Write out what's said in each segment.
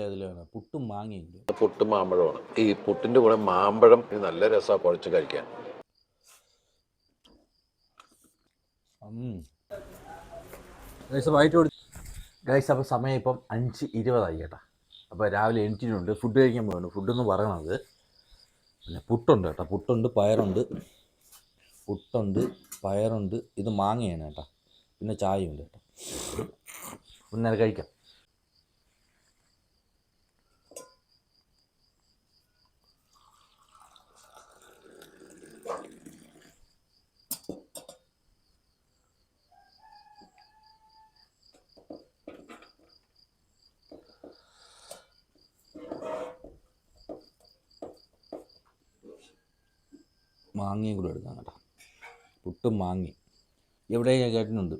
അതിലാണ് പുട്ടും മാങ്ങയുണ്ട്. പുട്ടും മാമ്പഴമാണ്. ഈ പുട്ടിൻ്റെ കൂടെ മാമ്പഴം നല്ല രസമാണ് കുഴച്ച് കഴിക്കാൻ. ഗൈസ് അപ്പോൾ സമയം ഇപ്പം 5:20 കേട്ടോ. അപ്പോൾ രാവിലെ എണീറ്റിട്ടുണ്ട്, ഫുഡ് കഴിക്കാൻ പോകുന്നുണ്ട്. ഫുഡെന്ന് പറയണത് പിന്നെ പുട്ടുണ്ട് കേട്ടോ, പുട്ടുണ്ട്, പയറുണ്ട്, ഇത് മാങ്ങയാണ് കേട്ടോ, പിന്നെ ചായയുണ്ട് കേട്ടോ. നേരെ കഴിക്കാം. മാങ്ങയും കൂടെ എടുക്കാം കേട്ടോ. പുട്ടും മാങ്ങയും എവിടെ ഞാൻ കേട്ടിട്ടുണ്ട്,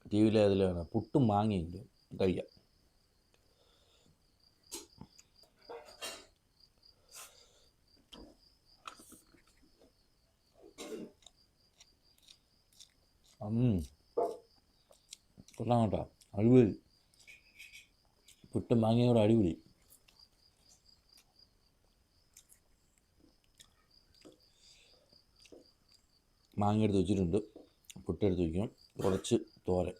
ടി വിയിൽ അതിലാണ്. പുട്ടും മാങ്ങയുണ്ട്, കഴിക്കാം. കൊള്ളാം കേട്ടോ, അടിപൊളി. പുട്ടും മാങ്ങയും കൂടെ അടിപൊളി. മാങ്ങ എടുത്ത് വെച്ചിട്ടുണ്ട്, പുട്ടെടുത്ത് വയ്ക്കും, കുറച്ച് തോരൻ.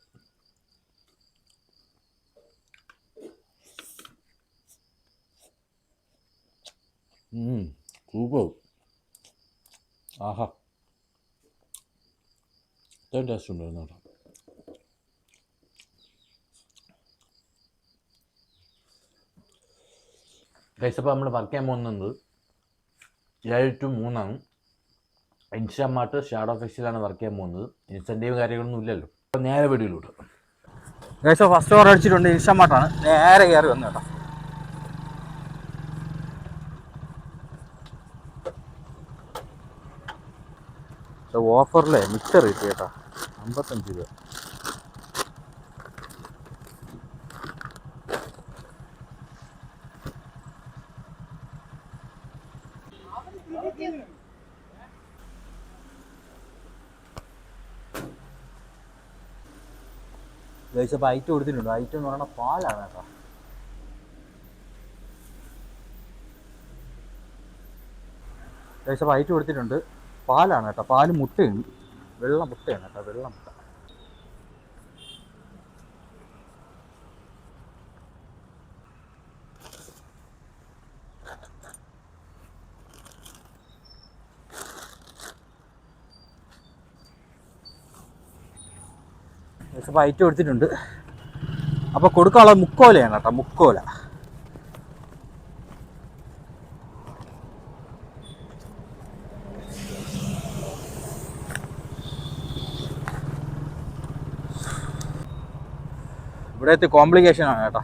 സൂപ്പർ. ആഹാ, ഇത്രയും ടേസ്റ്റ് ഉണ്ടായിരുന്നു കേട്ടോ. കഴിച്ചപ്പോൾ നമ്മൾ വർക്ക് ചെയ്യാൻ പോകുന്നത് 7 to 3 ഇൻസ്റ്റാമാർട്ട് ഷാഡോ ഫിക്സിലാണ് വർക്ക് ചെയ്യാൻ പോകുന്നത്. ഇൻസെൻറ്റീവ് കാര്യങ്ങളൊന്നും ഇല്ലല്ലോ. അപ്പോൾ നേരെ വീഡിയോയിലോട്ട്. ഗൈസ് ഫസ്റ്റ് ഓർഡർ അടിച്ചിട്ടുണ്ട്, ഇൻസ്റ്റാമാർട്ടാണ്. നേരെ കയറി വന്നു കേട്ടോ. ഓഫറിലെ മിക്സർ കിട്ടി കേട്ടോ, 55 രൂപ. ഗൈസ് അപ്പോൾ ഐറ്റം കൊടുത്തിട്ടുണ്ട്. ഐറ്റം എന്ന് പറയുന്നത് പാലാണ് കേട്ടോ. ഗൈസ് അപ്പോൾ ഐറ്റം കൊടുത്തിട്ടുണ്ട്, പാലാണ് കേട്ടോ. പാല് മുട്ടയുണ്ട്, വെള്ള മുട്ടയാണ് കേട്ടോ, വെള്ള മുട്ട. അപ്പോൾ ഐറ്റം എടുത്തിട്ടുണ്ട്. അപ്പോൾ കൊടുക്കാനുള്ള മുക്കോലയാണ് കേട്ടോ, മുക്കോല. ഇവിടത്തെ കോംപ്ലിക്കേഷൻ ആണ് കേട്ടോ.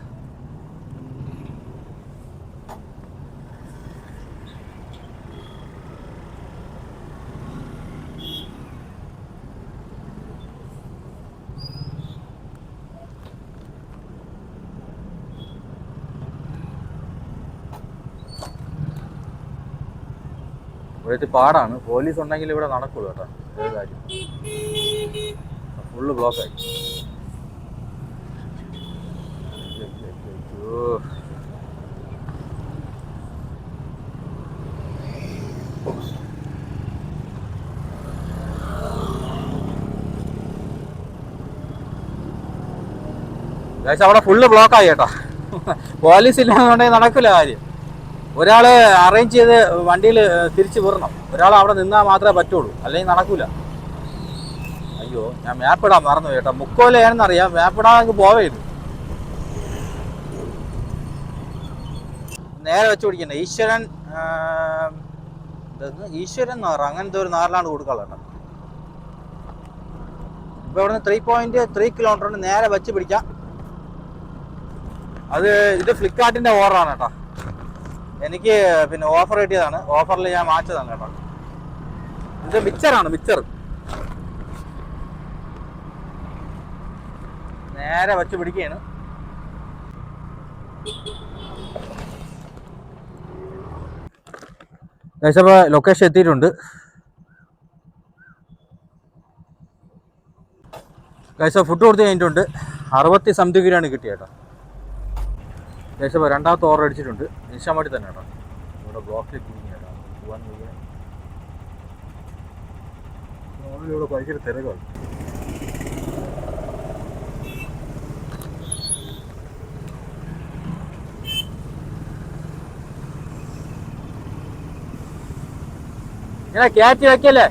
ഇവിടുത്തെ പാടാണ്. പോലീസ് ഉണ്ടെങ്കിൽ ഇവിടെ നടക്കുള്ളൂ കേട്ടോ, ഏത് കാര്യം. ഫുള്ള് ബ്ലോക്കായി. അവിടെ ഫുള്ള് ബ്ലോക്കായി കേട്ടോ. പോലീസ് ഇല്ലാന്നുണ്ടെങ്കിൽ നടക്കില്ല കാര്യം. ഒരാൾ അറേഞ്ച് ചെയ്ത് വണ്ടിയിൽ തിരിച്ചു വിടണം, ഒരാൾ അവിടെ നിന്നാൽ മാത്രമേ പറ്റുള്ളൂ, അല്ലെങ്കിൽ നടക്കൂല. അയ്യോ, ഞാൻ മാപ്പ് ഇടാൻ മറന്നു കേട്ടോ. മുക്കോലയാണെന്നറിയാം, മാപ്പ് ഇടാൻ പോവേത്. നേരെ വെച്ച് പിടിക്കണ്ടേ. ഈശ്വരൻ നാറ്, അങ്ങനത്തെ ഒരു നാറിലാണ് കൊടുക്കാനുള്ള കേട്ടോ. ഇപ്പൊ ഇവിടുന്ന് 3.3 കിലോമീറ്ററിന് നേരെ വെച്ച് പിടിക്കാം. ഇത് ഫ്ലിപ്കാർട്ടിന്റെ ഓർഡറാണ് കേട്ടോ. എനിക്ക് പിന്നെ ഓഫർ കിട്ടിയതാണ്, ഓഫറിൽ ഞാൻ വാങ്ങിച്ചതാണ് കേട്ടോ. ഇത് മിക്സറാണ്, മിക്സർ. നേരെ വെച്ച് പിടിക്കുകയാണ്. അപ്പോൾ ലൊക്കേഷൻ എത്തിയിട്ടുണ്ട്. ഫുഡ് കൊടുത്ത് കഴിഞ്ഞിട്ടുണ്ട്. 60 സംതിങ് രൂപയാണ് കിട്ടിയ കേട്ടോ. ഏകദേശം രണ്ടാമത്തെ ഓർഡർ അടിച്ചിട്ടുണ്ട്. നിശാമാട്ടി തന്നെ കേട്ടോ. ഇവിടെ ബ്ലോക്കിൽ കുടുങ്ങി കേട്ടോ, പോകാൻ വയ്യ. ഇവിടെ ഭയങ്കര തിരക്കാണ്. ഇങ്ങനെ കയറ്റി വെക്കല്ലേ.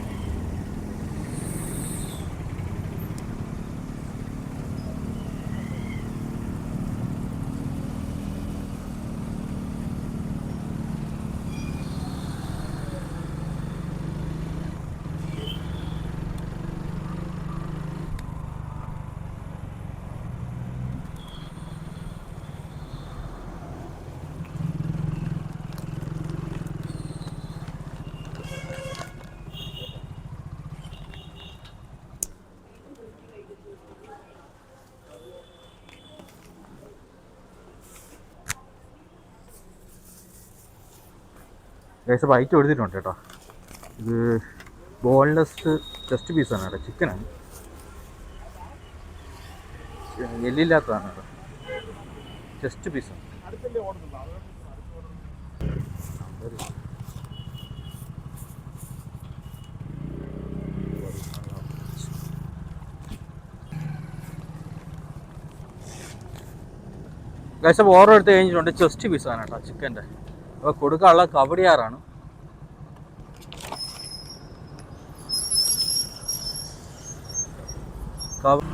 ഏകദേശം ഐറ്റം എടുത്തിട്ടുണ്ട് കേട്ടോ. ഇത് ബോൺലെസ് ചെസ്റ്റ് പീസാണ് കേട്ടോ, ചിക്കനാണ്, എല്ലില്ലാത്തതാണ് കേട്ടോ, ചെസ്റ്റ് പീസാണ്. ഏകദേശം ഓർഡർ എടുത്ത് കഴിഞ്ഞിട്ടുണ്ട്. ചെസ്റ്റ് പീസാണ് കേട്ടോ ചിക്കൻ്റെ. അപ്പോൾ കൊടുക്കാനുള്ള കബഡിയാറാണ്.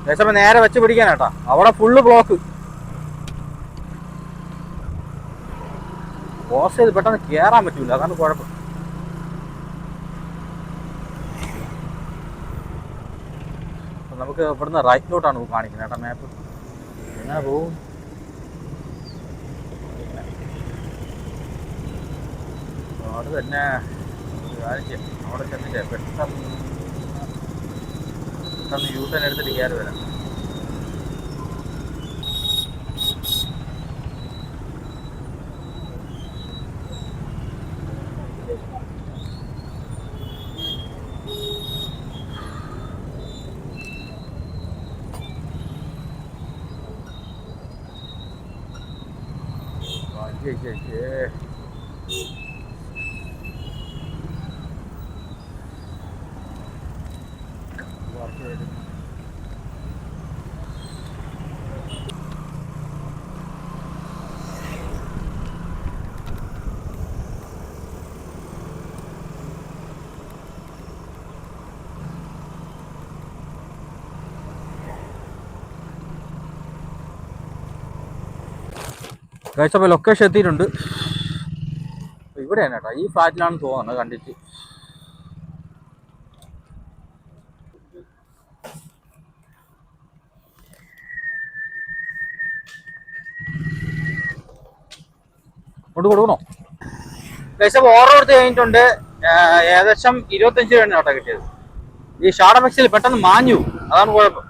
ഏകദേശം നേരെ വെച്ച് പിടിക്കാനാട്ടാ. അവിടെ ഫുള്ള് ബ്ലോക്ക്. ക്രോസ് ചെയ്ത് പെട്ടെന്ന് കയറാൻ പറ്റൂല, അതാണ് കുഴപ്പം. നമുക്ക് ഇവിടുന്ന് റൈറ്റിലോട്ടാണ് കാണിക്കുന്നത് കേട്ടോ മാപ്പ്. എങ്ങനെ പോവും? അവിടെ തന്നെ അവിടെ ചെന്നിട്ട് പെട്ടെന്ന് യൂ ടേൺ എടുത്തിട്ട് കയറി വരാം. കഴിച്ചപ്പോൾ ലൊക്കേഷൻ എത്തിയിട്ടുണ്ട്. ഇവിടെയാണ് കേട്ടോ, ഈ ഫ്ലാറ്റിലാണെന്ന് തോന്നുന്നത് കണ്ടിട്ട്. കൊണ്ട് കൊടുക്കണോ? ഏകദേശം ഓർഡർ എടുത്ത് കഴിഞ്ഞിട്ടുണ്ട്. ഏകദേശം 25 രൂപയാണ് കേട്ടോ കിട്ടിയത്. ഈ ഷാഡോമെക്സിൽ പെട്ടെന്ന് മാഞ്ഞു, അതാണ് കുഴപ്പം.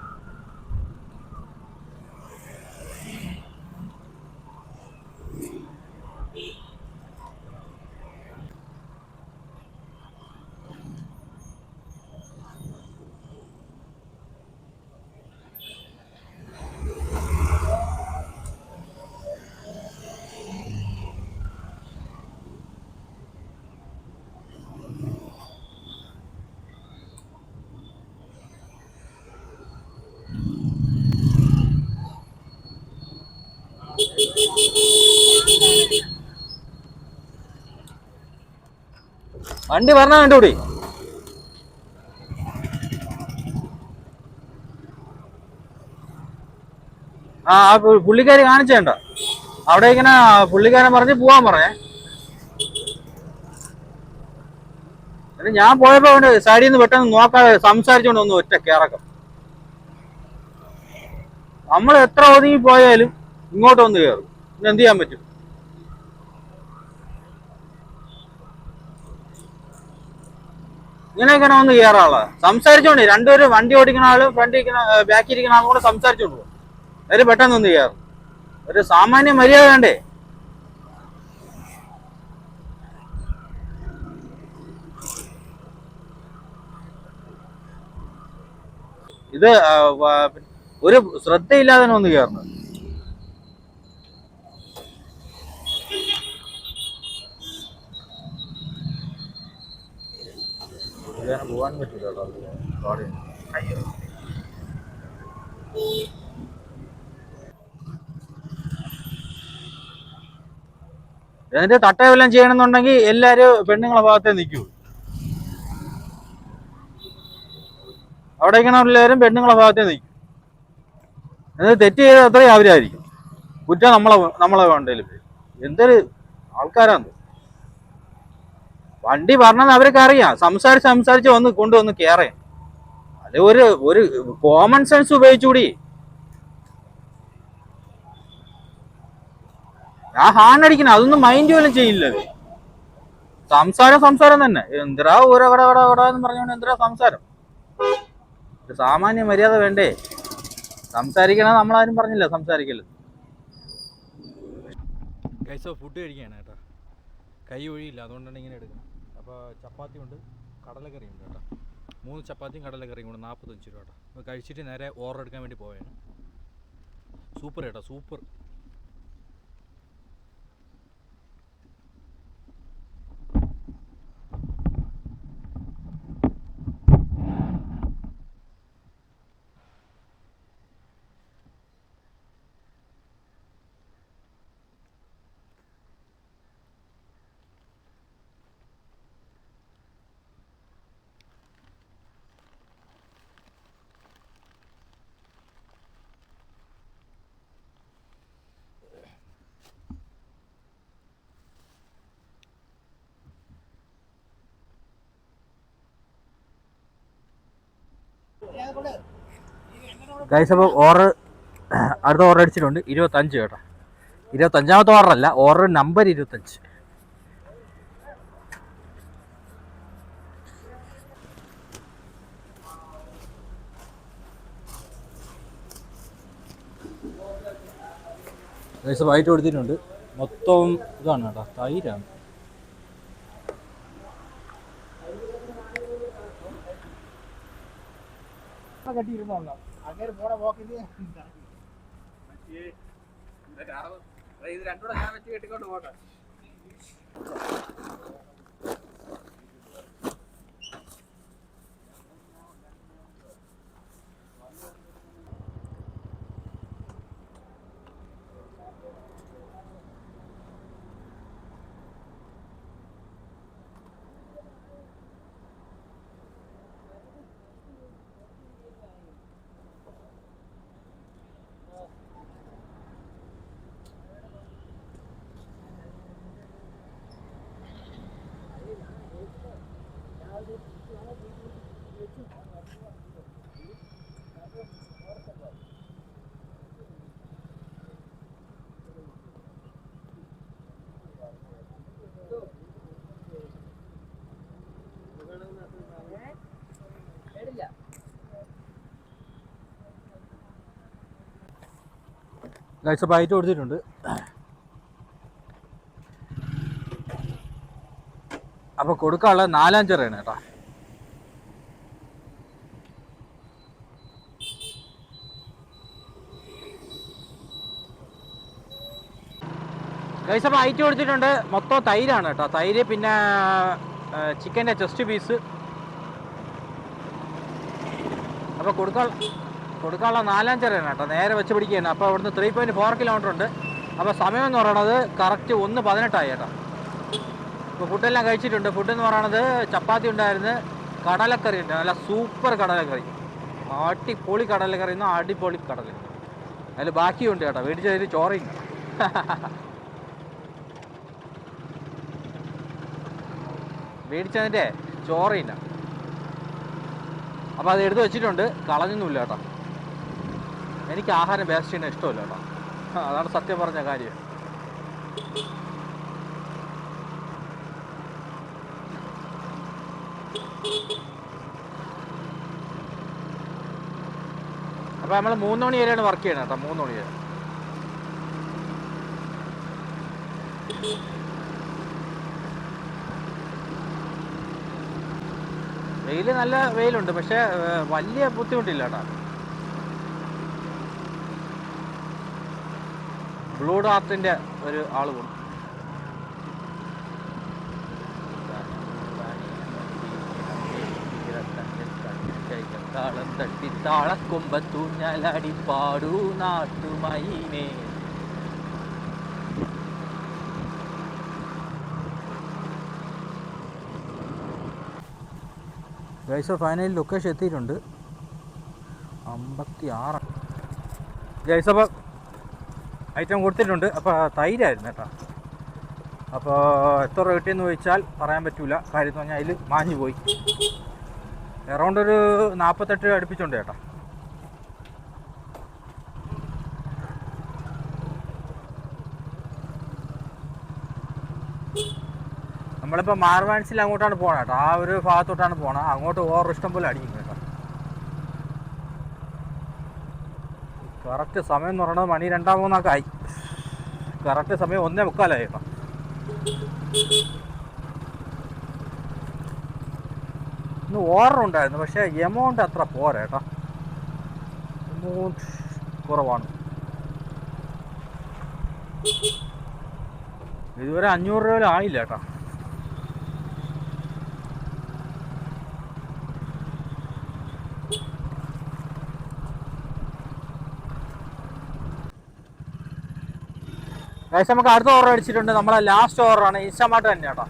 വണ്ടി പറഞ്ഞാൽ കണ്ടുകൂടി. ആ പുള്ളിക്കാരി കാണിച്ചേണ്ട അവിടെ ഇങ്ങനെ പുള്ളിക്കാരൻ പറഞ്ഞ് പോവാൻ പറഞ്ഞേ. ഞാൻ പോയപ്പോ അവന്റെ സൈഡിൽ നിന്ന് പെട്ടെന്ന് നോക്കാതെ സംസാരിച്ചോണ്ട് വന്നു ഒറ്റ കിറക്കം. നമ്മൾ എത്ര ഒതുങ്ങി പോയാലും ഇങ്ങോട്ട് വന്ന് കയറും. പിന്നെ എന്ത് ചെയ്യാൻ പറ്റും? ഇങ്ങനെയൊക്കെ ഒന്ന് കയറാനുള്ള സംസാരിച്ചോണ്ട് രണ്ടുപേരും വണ്ടി ഓടിക്കുന്ന ആളും ഫ്രണ്ട് ബാക്കി ഇരിക്കുന്ന ആളും കൂടെ സംസാരിച്ചോണ്ട് പോകും. അവര് പെട്ടെന്ന് ഒന്ന് കയറും. ഒരു സാമാന്യ മര്യാദ വേണ്ടേ? ഇത് ഒരു ശ്രദ്ധയില്ലാതെ ഒന്ന് കയറുന്നത്. അങ്ങനെ പോകാൻ പറ്റില്ല കേട്ടോ. റോഡിൽ അയ്യോ. എന്നിട്ട് തട്ടയെല്ലാം ചെയ്യണമെന്നുണ്ടെങ്കിൽ എല്ലാവരും പെണ്ണുങ്ങളെ ഭാഗത്തേ നിൽക്കൂ. അവിടെ ഇരിക്കണ പെണ്ണുങ്ങളെ ഭാഗത്തേ നിൽക്കും. എന്നിട്ട് തെറ്റ് ചെയ്ത് അത്രയും അവരായിരിക്കും. കുറ്റം നമ്മളെ വേണ്ടതിൽ. എന്തൊരു ആൾക്കാരാണ്. വണ്ടി പറഞ്ഞത് അവർക്ക് അറിയാം. സംസാരിച്ച് കൊണ്ടുവന്ന് കയറേ. അത് ഒരു കോമൺ സെൻസ് ഉപയോഗിച്ചുകൂടി. ആ ഹാൺ അടിക്കണം, അതൊന്നും മൈൻഡ് പോലും ചെയ്യില്ല. സംസാരം തന്നെ. എന്തിനാ ഓരോ കട എന്ന് പറഞ്ഞോണ്ട് എന്തിനാ സംസാരം? ഒരു സാമാന്യ മര്യാദ വേണ്ടേ? സംസാരിക്കണം, നമ്മളാരും പറഞ്ഞില്ല സംസാരിക്കല്. ഫുഡ് കഴിക്കുകയാണ് കേട്ടോ. കൈ ഒഴിയില്ല, അതുകൊണ്ടാണ് ഇങ്ങനെ എടുക്കുന്നത്. അപ്പോൾ ചപ്പാത്തി ഉണ്ട്, കടലക്കറി ഉണ്ട് കേട്ടോ. 3 ചപ്പാത്തിയും കടലക്കറിയും കൂടെ 45 രൂപ കേട്ടോ. അപ്പോൾ കഴിച്ചിട്ട് നേരെ ഓർഡർ എടുക്കാൻ വേണ്ടി പോവുകയാണ്. സൂപ്പർ കേട്ടോ, സൂപ്പർ. ഗൈസ്, അപ്പോൾ അടുത്ത ഓർഡർ അടിച്ചിട്ടുണ്ട് 25 കേട്ടോ. 25ാമത്തെ ഓർഡറല്ല, ഓർഡർ നമ്പർ 25. ഗൈസ് വൈറ്റ് കൊടുത്തിട്ടുണ്ട്. മൊത്തം ഇതാണ് കേട്ടോ, തൈരാണ്. കട്ടിയിരുന്നോളാം അങ്ങനെ പോണ പോക്കിന് ഇത് രണ്ടുകൂടെ ഞാൻ വെച്ച് കെട്ടിക്കൊണ്ട് പോട്ടെ. ഗൈസ് ബൈറ്റ് കൊടുത്തിട്ടുണ്ട്. അപ്പോൾ കൊടുക്കാനുള്ള 4-5 രൂപയാണ് കേട്ടോ. ഗൈസ് അപ്പോൾ ഐറ്റ് കൊടുത്തിട്ടുണ്ട്. മൊത്തം തൈരാണ് കേട്ടോ. തൈര്, പിന്നെ ചിക്കൻ്റെ ചെസ്റ്റ് പീസ്. അപ്പോൾ കൊടുക്കാനുള്ള 4-5 രൂപയാണ് കേട്ടോ. നേരെ വെച്ച് പിടിക്കുകയാണ്. അപ്പോൾ അവിടുന്ന് 3.4 കിലോമീറ്റർ ഉണ്ട്. അപ്പോൾ സമയം എന്ന് പറയണത് കറക്റ്റ് 1:18 കേട്ടോ. അപ്പോൾ ഫുഡെല്ലാം കഴിച്ചിട്ടുണ്ട്. ഫുഡ് എന്ന് പറയണത് ചപ്പാത്തി ഉണ്ടായിരുന്നു, കടലക്കറി ഉണ്ട്, നല്ല സൂപ്പർ കടലക്കറി, അടിപൊളി കടലക്കറി എന്നോ അടിപൊളി കടല. അതിൽ ബാക്കിയുണ്ട് കേട്ടോ, മേടിച്ചതിൽ ചോറില്ല. മേടിച്ചതിൻ്റെ ചോറില്ല. അപ്പോൾ അത് എടുത്ത് വെച്ചിട്ടുണ്ട്, കളഞ്ഞൊന്നുമില്ല കേട്ടോ. എനിക്ക് ആഹാരം വേസ്റ്റ് ചെയ്യുന്ന ഇഷ്ടമില്ല കേട്ടോ, അതാണ് സത്യം പറഞ്ഞ കാര്യം. അപ്പോൾ നമ്മൾ 3 മണി വരെയാണ് വർക്ക് ചെയ്യണം കേട്ടോ. 3 മണി വരെ. വെയിൽ നല്ല വെയിലുണ്ട്, പക്ഷേ വലിയ ബുദ്ധിമുട്ടില്ല കേട്ടോ. ബ്ലൂ ഡാർട്ടിൻ്റെ ഒരു ആൾ പോകും. താളം തട്ടി താളക്കൊമ്പത്തൂഞ്ഞാലാടി പാടൂ നാട്ടുമൈനേ. ഗൈസ് ഫൈനലി ലൊക്കേഷൻ എത്തിയിട്ടുണ്ട്. 56 ഗൈസ്. അപ്പോൾ ഐറ്റം കൊടുത്തിട്ടുണ്ട്. അപ്പോൾ തൈരായിരുന്നു കേട്ടോ. അപ്പോൾ എത്ര രൂപ കിട്ടിയെന്ന് ചോദിച്ചാൽ പറയാൻ പറ്റില്ല. കാര്യം എന്ന് പറഞ്ഞാൽ അതിൽ മാഞ്ഞു പോയി. അറൗണ്ട് ഒരു 48 രൂപ അടുപ്പിച്ചുണ്ട് ചേട്ടാ. നമ്മളിപ്പോൾ മാർവാൻസിൽ അങ്ങോട്ടാണ് പോകണം കേട്ടോ. ആ ഒരു ഭാഗത്തോട്ടാണ് പോകണം. അങ്ങോട്ട് ഓവർ ഇഷ്ടം പോലെ അടിക്കും കേട്ടോ. കറക്റ്റ് സമയം എന്ന് പറയുന്നത് മണി 2-3 ആയി. കറക്റ്റ് സമയം 1:45 കേട്ടോ. ഇന്ന് ഓർഡർ ഉണ്ടായിരുന്നു, പക്ഷേ എമൗണ്ട് അത്ര പോരാ കേട്ടോ. എമൗണ്ട് കുറവാണ്. ഇതുവരെ 500 രൂപ ആയില്ല കേട്ടോ. ഏകദേശം നമുക്ക് അടുത്ത ഓർഡർ അടിച്ചിട്ടുണ്ട്. നമ്മളെ ലാസ്റ്റ് ഓർഡറാണ്. ഇൻസ്റ്റാമാർട്ട് തന്നെ കേട്ടോ.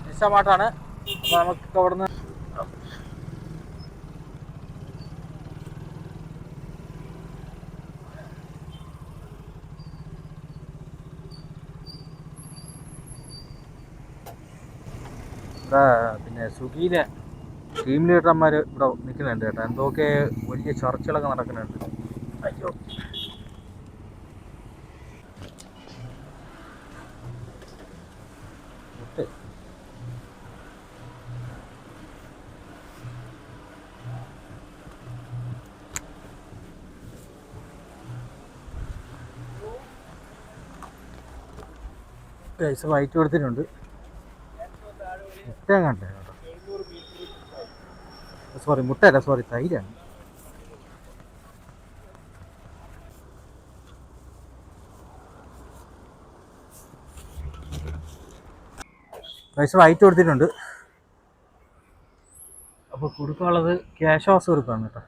ഇൻസ്റ്റാമാർട്ടാണ്. അപ്പോൾ നമുക്ക് അവിടുന്ന് പിന്നെ സ്വിഗ്ഗിയിലെ ടീം ലീഡർമാർ ഇവിടെ നിൽക്കുന്നുണ്ട് കേട്ടോ. എന്തൊക്കെ വലിയ ചർച്ചകളൊക്കെ നടക്കുന്നുണ്ട്. അയ്യോ, പൈസ വൈറ്റ് കൊടുത്തിട്ടുണ്ട്. മുട്ട കണ്ടേ കേട്ടോ. സോറി, മുട്ടയല്ല, സോറി, തൈരാണ്. പൈസ വൈറ്റ് കൊടുത്തിട്ടുണ്ട്. അപ്പോൾ കൊടുക്കാനുള്ളത് ക്യാഷ് ഹൗസ് കൊടുക്കാണ് കേട്ടോ.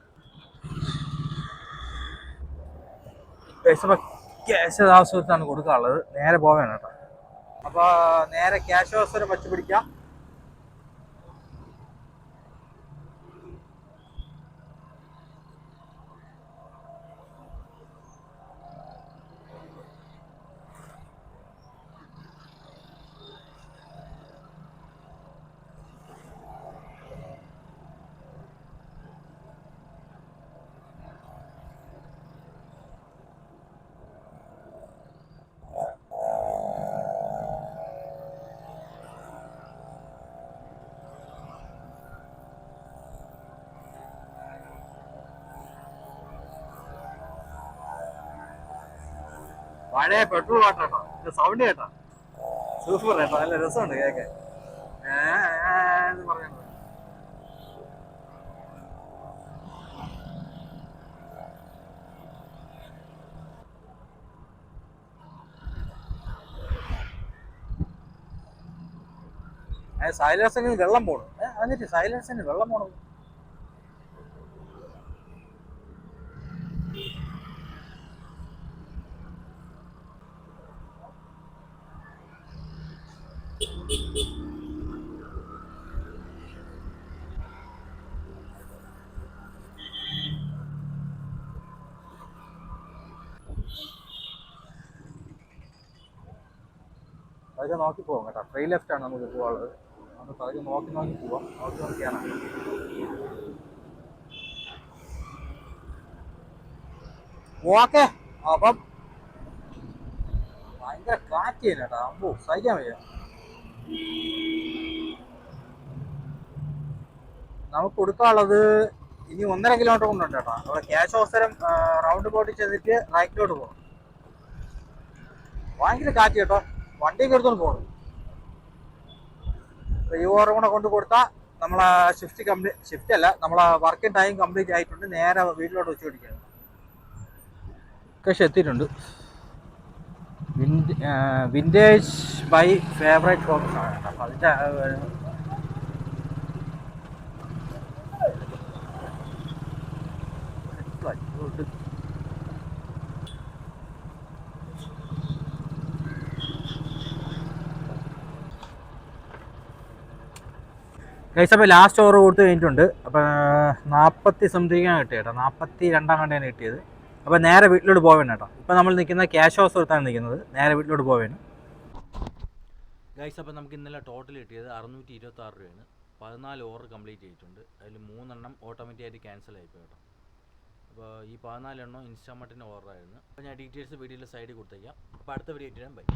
പൈസ ക്യാഷ് ഹൗസ് കൊടുത്താണ് കൊടുക്കാനുള്ളത്. നേരെ പോവുകയാണ് കേട്ടോ. അപ്പോൾ നേരെ ക്യാഷ് ഹൗസ് വരെ വച്ച് പിടിക്കാം. പഴയ പെട്രോൾ വാട്ടർ കേട്ടോ. ഇത് സൗണ്ട് കേട്ടോ, സൂപ്പർ കേട്ടോ. നല്ല രസമുണ്ട് കേൾക്കാൻ. പറഞ്ഞു സൈലൻസിന് വെള്ളം പോണു. എന്നിട്ട് സൈലൻസിന് വെള്ളം പോണു. അതൊക്കെ നോക്കി പോകാം കേട്ടോ. ട്രെയിൻ ലെഫ്റ്റ് ആണ് നമുക്ക് പോകാനുള്ളത്. നമുക്ക് അതൊക്കെ നോക്കി പോവാം. നോക്കിയാണ്. ഓക്കെ. അപ്പം ഭയങ്കര കാറ്റ് ചെയ്യുന്ന കേട്ടോ. അമ്പോ സഹിക്കാൻ വയ്യ. നമുക്ക് കൊടുക്കാനുള്ളത് ഇനി 1.5 കിലോമീറ്റർ കൊണ്ടുണ്ട് കേട്ടോ. അവിടെ ക്യാഷ് അവസരം റൗണ്ട് ബോട്ടിൽ ചെന്നിട്ട് റൈറ്റിലോട്ട് പോകണം. ഭയങ്കര കാറ്റ് കേട്ടോ. വണ്ടിയൊക്കെ എടുത്തോണ്ട് പോകണം. ഈ ഓർഡർ കൂടെ കൊണ്ട് കൊടുത്താൽ നമ്മളെ ഷിഫ്റ്റ് അല്ല, നമ്മളെ വർക്കിംഗ് ടൈം കംപ്ലീറ്റ് ആയിട്ടുണ്ട്. നേരെ വീട്ടിലോട്ട് വെച്ച് പിടിക്കുകയാണ്. പക്ഷെ എത്തിയിട്ടുണ്ട്. വിൻറ്റേജ് ബൈ ഫേവറേറ്റ് ഫോക്കസ് ആണ് കേട്ടോ. അപ്പോൾ അതിൻ്റെ ഗൈസ് അപ്പോൾ ലാസ്റ്റ് ഓവർ കൊടുത്ത് കഴിഞ്ഞിട്ടുണ്ട്. അപ്പോൾ 40 സംതിങ്ങാണ് കിട്ടിയത് കേട്ടോ, 42 കണ്ടാണ് കിട്ടിയത്. അപ്പോൾ നേരെ വീട്ടിലോട്ട് പോവേണ്ട കേട്ടോ. ഇപ്പോൾ നമ്മൾ നിൽക്കുന്ന ക്യാഷ് ഹൗസ് എടുത്താണ് നിൽക്കുന്നത്. നേരെ വീട്ടിലോട്ട് പോവേണ്ട ഗൈസ്. അപ്പോൾ നമുക്ക് ഇന്നലെ ടോട്ടൽ കിട്ടിയത് 626 രൂപയാണ്. 14 ഓവർ കംപ്ലീറ്റ് ചെയ്തിട്ടുണ്ട്. അതിൽ 3 എണ്ണം ഓട്ടോമാറ്റിക്കായിട്ട് ക്യാൻസൽ ആയിപ്പോയി കേട്ടോ. അപ്പോൾ ഈ 14 എണ്ണം ഇൻസ്റ്റാമാർട്ടിൻ്റെ ഓർഡറായിരുന്നു. അപ്പോൾ ഞാൻ ഡീറ്റെയിൽസ് വീഡിയോയിൽ സൈഡിൽ കൊടുത്തേക്കാം. അപ്പോൾ അടുത്ത വീഡിയോ ഇട്ടാൻ ബൈ.